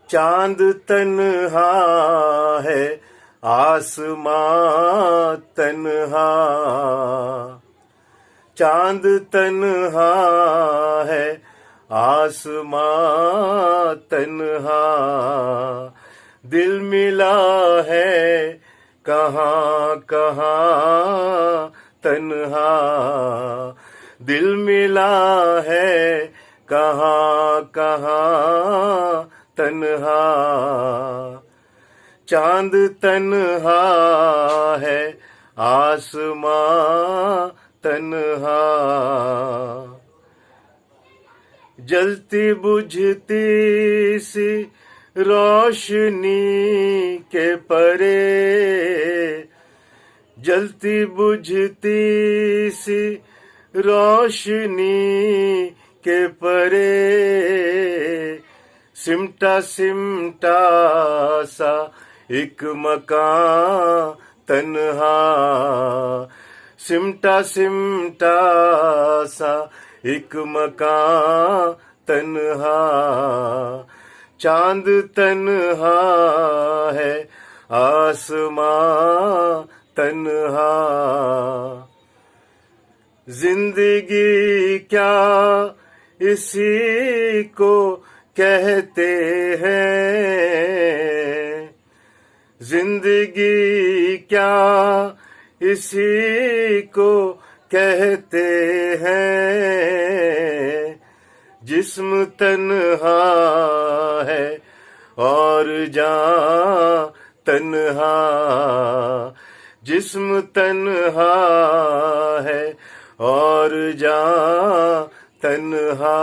चांद तन्हा है आसमां तन्हा, चांद तन्हा है आसमां तन्हा, दिल मिला है कहाँ कहाँ तन्हा, दिल मिला है कहाँ कहाँ तन्हा, चांद तन्हा है आसमां तन्हा, जलती बुझती सी रोशनी के परे, जलती बुझती सी रोशनी के परे, सिमटा सिमटा सा एक मकान तन्हा, सिमटा सिमटा सा एक मकान तन्हा, चांद तन्हा है आसमां तन्हा, जिंदगी क्या इसी को कहते हैं, जिंदगी क्या इसी को कहते हैं, जिस्म तन्हा है और जान तन्हा, जिस्म तन्हा है और जान तन्हा,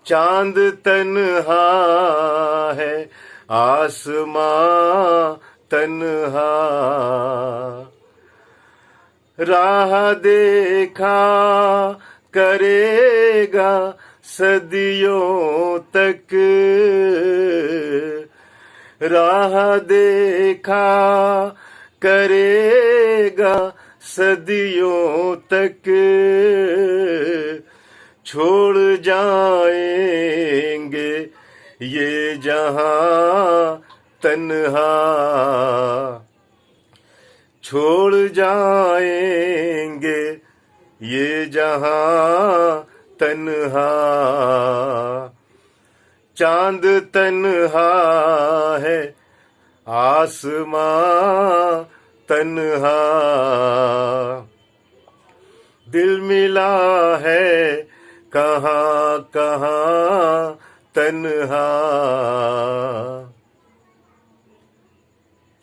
चांद तन्हा है आसमां तन्हा, राह देखा करेगा सदियों तक, राह देखा करेगा सदियों तक, छोड़ जाएंगे ये जहां तन्हा, छोड़ जाएंगे ये जहां तन्हा, चांद तन्हा है आसमां तन्हा, दिल मिला है कहाँ कहाँ तन्हा।